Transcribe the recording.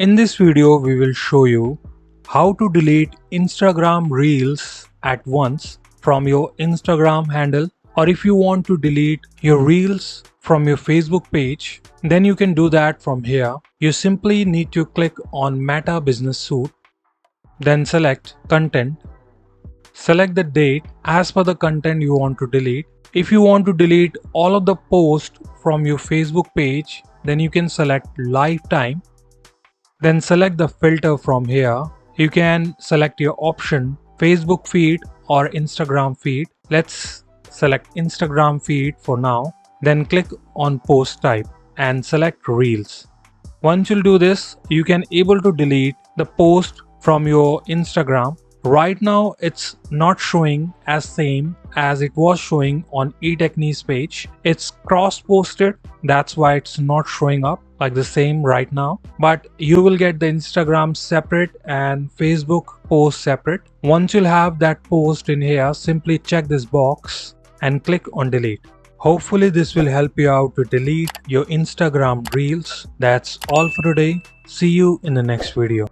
In this video, we will show you how to delete Instagram Reels at once from your Instagram handle, or if you want to delete your Reels from your Facebook page, then you can do that from here. You simply need to click on Meta Business Suite, then select Content. Select the date as per the content you want to delete. If you want to delete all of the posts from your Facebook page, then you can select Lifetime. Then select the filter from here. You can select your option Facebook feed or Instagram feed. Let's select Instagram feed for now. Then click on post type and select Reels. Once you do this, you can able to delete the post from your Instagram. Right now it's not showing as same as it was showing on eTechnique's page. It's cross posted, that's why it's not showing up like the same right now. But you will get the Instagram separate and Facebook post separate. Once you'll have that post in here, simply check this box and click on delete. Hopefully this will help you out to delete your Instagram Reels. That's all for today. See you in the next video.